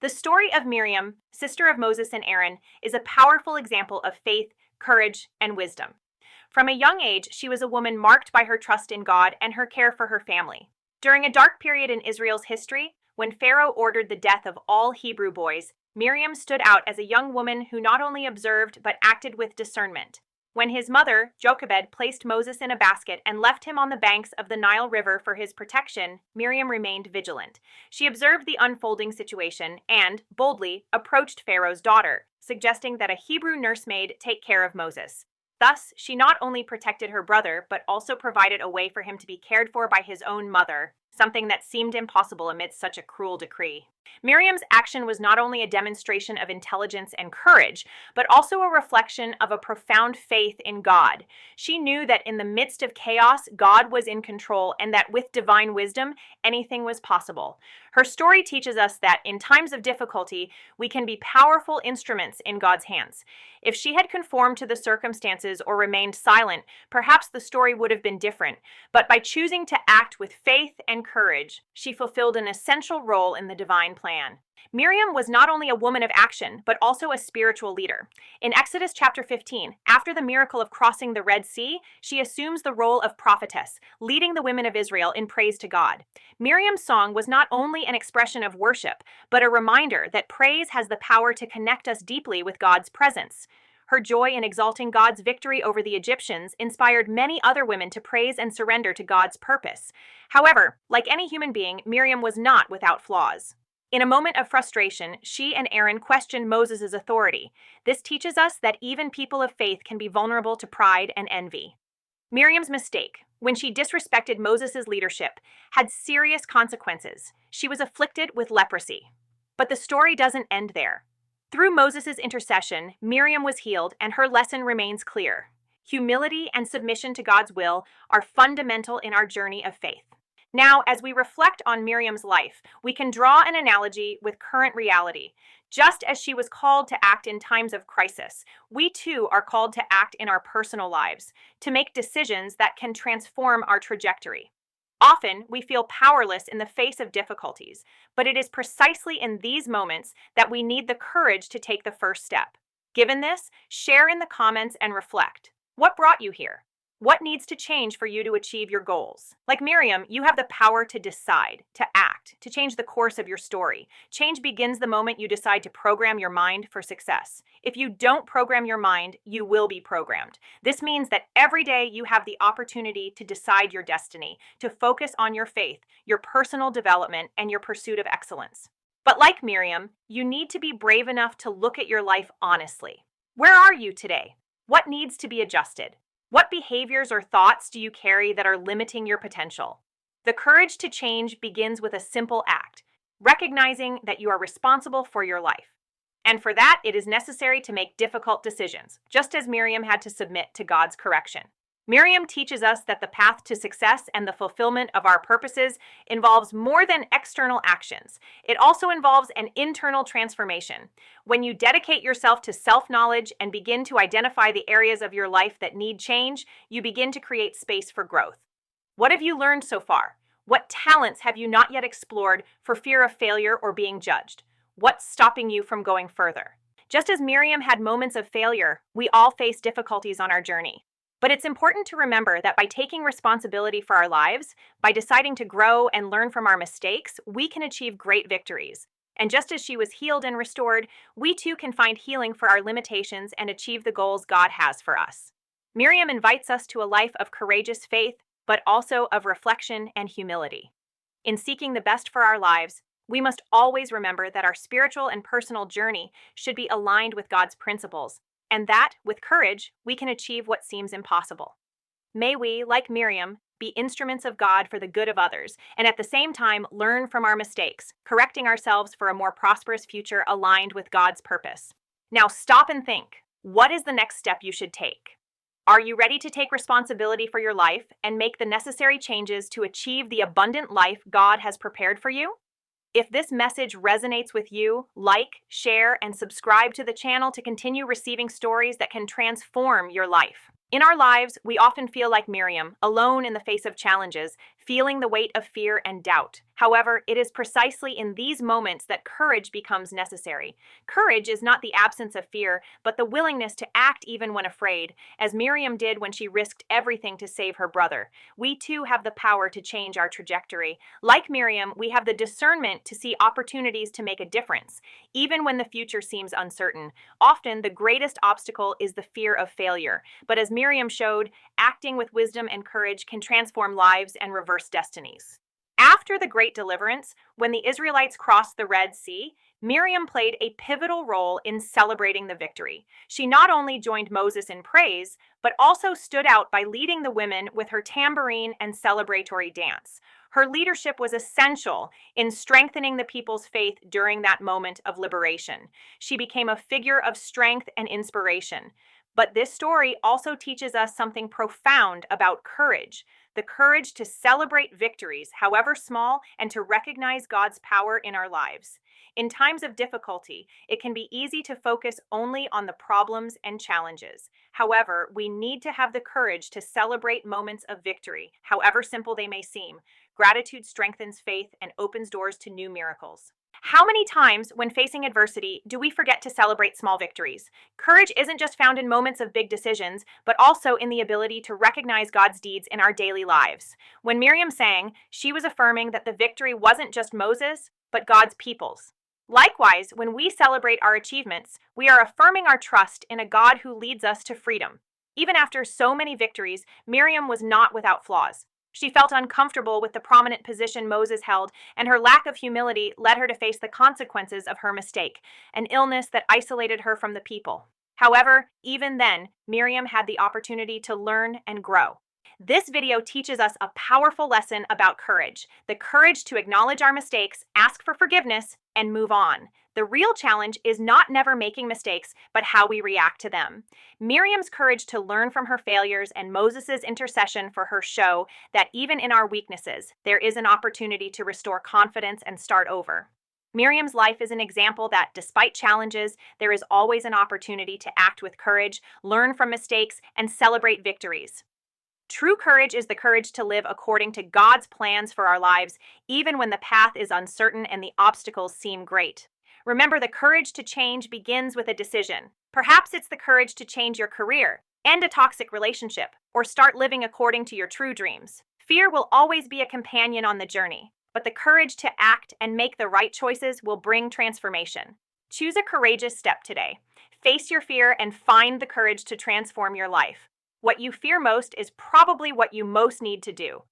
The story of Miriam, sister of Moses and Aaron, is a powerful example of faith, courage, and wisdom. From a young age, she was a woman marked by her trust in God and her care for her family. During a dark period in Israel's history, when Pharaoh ordered the death of all Hebrew boys, Miriam stood out as a young woman who not only observed but acted with discernment. When his mother, Jochebed, placed Moses in a basket and left him on the banks of the Nile River for his protection, Miriam remained vigilant. She observed the unfolding situation and, boldly, approached Pharaoh's daughter, suggesting that a Hebrew nursemaid take care of Moses. Thus, she not only protected her brother, but also provided a way for him to be cared for by his own mother, something that seemed impossible amidst such a cruel decree. Miriam's action was not only a demonstration of intelligence and courage, but also a reflection of a profound faith in God. She knew that in the midst of chaos, God was in control and that with divine wisdom, anything was possible. Her story teaches us that in times of difficulty, we can be powerful instruments in God's hands. If she had conformed to the circumstances or remained silent, perhaps the story would have been different. But by choosing to act with faith and courage, she fulfilled an essential role in the divine plan. Miriam was not only a woman of action, but also a spiritual leader. In Exodus chapter 15, after the miracle of crossing the Red Sea, she assumes the role of prophetess, leading the women of Israel in praise to God. Miriam's song was not only an expression of worship, but a reminder that praise has the power to connect us deeply with God's presence. Her joy in exalting God's victory over the Egyptians inspired many other women to praise and surrender to God's purpose. However, like any human being, Miriam was not without flaws. In a moment of frustration, she and Aaron questioned Moses' authority. This teaches us that even people of faith can be vulnerable to pride and envy. Miriam's mistake, when she disrespected Moses' leadership, had serious consequences. She was afflicted with leprosy. But the story doesn't end there. Through Moses' intercession, Miriam was healed, and her lesson remains clear. Humility and submission to God's will are fundamental in our journey of faith. Now, as we reflect on Miriam's life, we can draw an analogy with current reality. Just as she was called to act in times of crisis, we too are called to act in our personal lives, to make decisions that can transform our trajectory. Often, we feel powerless in the face of difficulties, but it is precisely in these moments that we need the courage to take the first step. Given this, share in the comments and reflect. What brought you here? What needs to change for you to achieve your goals? Like Miriam, you have the power to decide, to act, to change the course of your story. Change begins the moment you decide to program your mind for success. If you don't program your mind, you will be programmed. This means that every day you have the opportunity to decide your destiny, to focus on your faith, your personal development, and your pursuit of excellence. But like Miriam, you need to be brave enough to look at your life honestly. Where are you today? What needs to be adjusted? What behaviors or thoughts do you carry that are limiting your potential? The courage to change begins with a simple act, recognizing that you are responsible for your life. And for that, it is necessary to make difficult decisions, just as Miriam had to submit to God's correction. Miriam teaches us that the path to success and the fulfillment of our purposes involves more than external actions. It also involves an internal transformation. When you dedicate yourself to self-knowledge and begin to identify the areas of your life that need change, you begin to create space for growth. What have you learned so far? What talents have you not yet explored for fear of failure or being judged? What's stopping you from going further? Just as Miriam had moments of failure, we all face difficulties on our journey. But it's important to remember that by taking responsibility for our lives, by deciding to grow and learn from our mistakes, we can achieve great victories. And just as she was healed and restored, we too can find healing for our limitations and achieve the goals God has for us. Miriam invites us to a life of courageous faith, but also of reflection and humility. In seeking the best for our lives, we must always remember that our spiritual and personal journey should be aligned with God's principles, and that, with courage, we can achieve what seems impossible. May we, like Miriam, be instruments of God for the good of others, and at the same time learn from our mistakes, correcting ourselves for a more prosperous future aligned with God's purpose. Now stop and think. What is the next step you should take? Are you ready to take responsibility for your life and make the necessary changes to achieve the abundant life God has prepared for you? If this message resonates with you, like, share, and subscribe to the channel to continue receiving stories that can transform your life. In our lives, we often feel like Miriam, alone in the face of challenges, feeling the weight of fear and doubt. However, it is precisely in these moments that courage becomes necessary. Courage is not the absence of fear, but the willingness to act even when afraid, as Miriam did when she risked everything to save her brother. We too have the power to change our trajectory. Like Miriam, we have the discernment to see opportunities to make a difference, even when the future seems uncertain. Often, the greatest obstacle is the fear of failure. But as Miriam showed, acting with wisdom and courage can transform lives and reverse destinies. After the Great Deliverance, when the Israelites crossed the Red Sea, Miriam played a pivotal role in celebrating the victory. She not only joined Moses in praise, but also stood out by leading the women with her tambourine and celebratory dance. Her leadership was essential in strengthening the people's faith during that moment of liberation. She became a figure of strength and inspiration. But this story also teaches us something profound about courage: the courage to celebrate victories, however small, and to recognize God's power in our lives. In times of difficulty, it can be easy to focus only on the problems and challenges. However, we need to have the courage to celebrate moments of victory, however simple they may seem. Gratitude strengthens faith and opens doors to new miracles. How many times, when facing adversity, do we forget to celebrate small victories? Courage isn't just found in moments of big decisions, but also in the ability to recognize God's deeds in our daily lives. When Miriam sang, she was affirming that the victory wasn't just Moses, but God's people's. Likewise, when we celebrate our achievements, we are affirming our trust in a God who leads us to freedom. Even after so many victories, Miriam was not without flaws. She felt uncomfortable with the prominent position Moses held, and her lack of humility led her to face the consequences of her mistake, an illness that isolated her from the people. However, even then, Miriam had the opportunity to learn and grow. This video teaches us a powerful lesson about courage: the courage to acknowledge our mistakes, ask for forgiveness, and move on. The real challenge is not never making mistakes, but how we react to them. Miriam's courage to learn from her failures and Moses' intercession for her show that even in our weaknesses, there is an opportunity to restore confidence and start over. Miriam's life is an example that, despite challenges, there is always an opportunity to act with courage, learn from mistakes, and celebrate victories. True courage is the courage to live according to God's plans for our lives, even when the path is uncertain and the obstacles seem great. Remember, the courage to change begins with a decision. Perhaps it's the courage to change your career, end a toxic relationship, or start living according to your true dreams. Fear will always be a companion on the journey, but the courage to act and make the right choices will bring transformation. Choose a courageous step today. Face your fear and find the courage to transform your life. What you fear most is probably what you most need to do.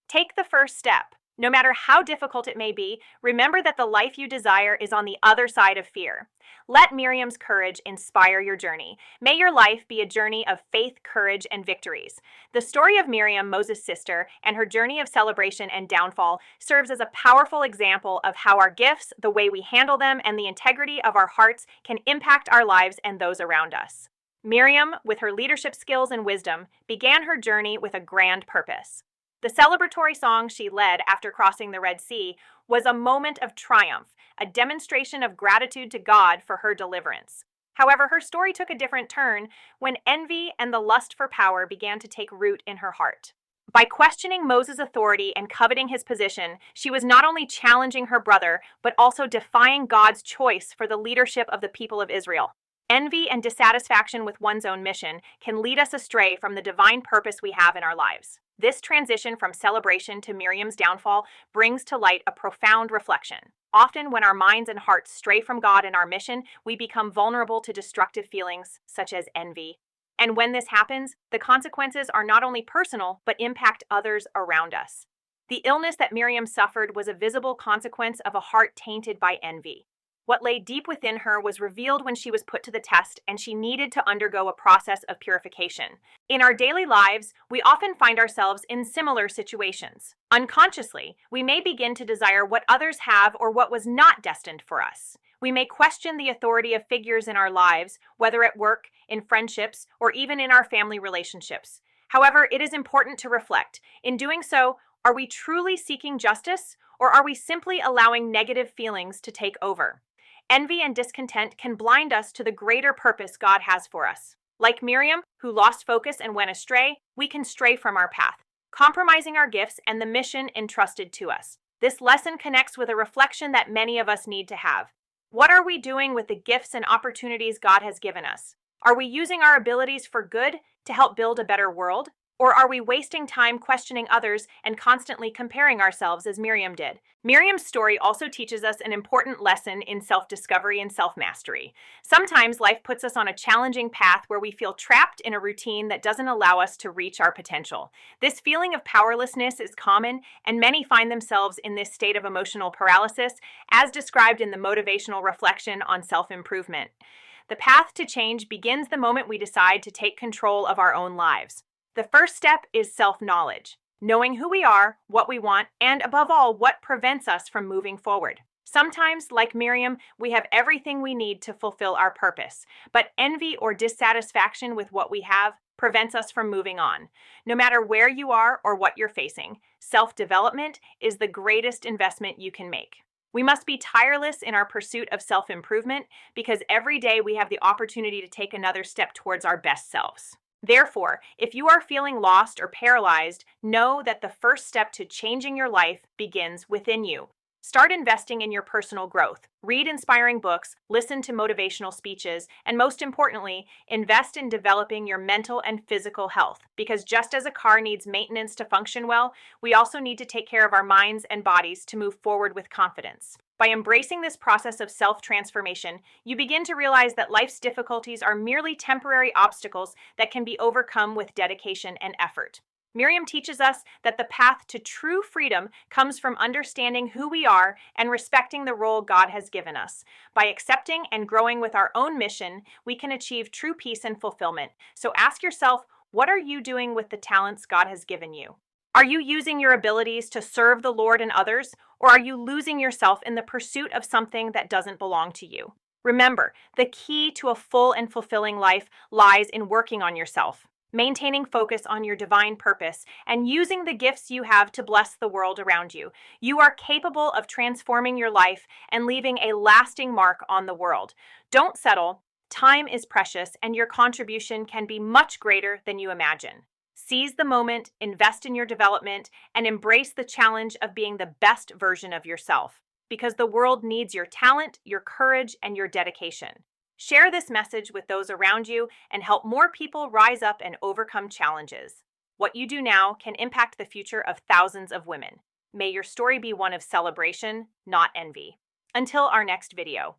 Take the first step. No matter how difficult it may be, remember that the life you desire is on the other side of fear. Let Miriam's courage inspire your journey. May your life be a journey of faith, courage, and victories. The story of Miriam, Moses' sister, and her journey of celebration and downfall serves as a powerful example of how our gifts, the way we handle them, and the integrity of our hearts can impact our lives and those around us. Miriam, with her leadership skills and wisdom, began her journey with a grand purpose. The celebratory song she led after crossing the Red Sea was a moment of triumph, a demonstration of gratitude to God for her deliverance. However, her story took a different turn when envy and the lust for power began to take root in her heart. By questioning Moses' authority and coveting his position, she was not only challenging her brother, but also defying God's choice for the leadership of the people of Israel. Envy and dissatisfaction with one's own mission can lead us astray from the divine purpose we have in our lives. This transition from celebration to Miriam's downfall brings to light a profound reflection. Often, when our minds and hearts stray from God and our mission, we become vulnerable to destructive feelings such as envy. And when this happens, the consequences are not only personal, but impact others around us. The illness that Miriam suffered was a visible consequence of a heart tainted by envy. What lay deep within her was revealed when she was put to the test, and she needed to undergo a process of purification. In our daily lives, we often find ourselves in similar situations. Unconsciously, we may begin to desire what others have or what was not destined for us. We may question the authority of figures in our lives, whether at work, in friendships, or even in our family relationships. However, it is important to reflect. In doing so, are we truly seeking justice, or are we simply allowing negative feelings to take over? Envy and discontent can blind us to the greater purpose God has for us. Like Miriam, who lost focus and went astray, we can stray from our path. compromising our gifts and the mission entrusted to us. This lesson connects with a reflection that many of us need to have. What are we doing with the gifts and opportunities God has given us? Are we using our abilities for good to help build a better world? Or are we wasting time questioning others and constantly comparing ourselves as Miriam did? Miriam's story also teaches us an important lesson in self-discovery and self-mastery. Sometimes life puts us on a challenging path where we feel trapped in a routine that doesn't allow us to reach our potential. This feeling of powerlessness is common, and many find themselves in this state of emotional paralysis, as described in the motivational reflection on self-improvement. The path to change begins the moment we decide to take control of our own lives. The first step is self-knowledge, knowing who we are, what we want, and above all, what prevents us from moving forward. Sometimes, like Miriam, we have everything we need to fulfill our purpose, but envy or dissatisfaction with what we have prevents us from moving on. No matter where you are or what you're facing, self-development is the greatest investment you can make. We must be tireless in our pursuit of self-improvement because every day we have the opportunity to take another step towards our best selves. Therefore, if you are feeling lost or paralyzed, know that the first step to changing your life begins within you. Start investing in your personal growth. Read inspiring books, listen to motivational speeches, and most importantly, invest in developing your mental and physical health. Because just as a car needs maintenance to function well, we also need to take care of our minds and bodies to move forward with confidence. By embracing this process of self-transformation, you begin to realize that life's difficulties are merely temporary obstacles that can be overcome with dedication and effort. Miriam teaches us that the path to true freedom comes from understanding who we are and respecting the role God has given us. By accepting and growing with our own mission, we can achieve true peace and fulfillment. So ask yourself, what are you doing with the talents God has given you? Are you using your abilities to serve the Lord and others, or are you losing yourself in the pursuit of something that doesn't belong to you? Remember, the key to a full and fulfilling life lies in working on yourself, maintaining focus on your divine purpose, and using the gifts you have to bless the world around you. You are capable of transforming your life and leaving a lasting mark on the world. Don't settle. Time is precious, and your contribution can be much greater than you imagine. Seize the moment, invest in your development, and embrace the challenge of being the best version of yourself, because the world needs your talent, your courage, and your dedication. Share this message with those around you and help more people rise up and overcome challenges. What you do now can impact the future of thousands of women. May your story be one of celebration, not envy. Until our next video.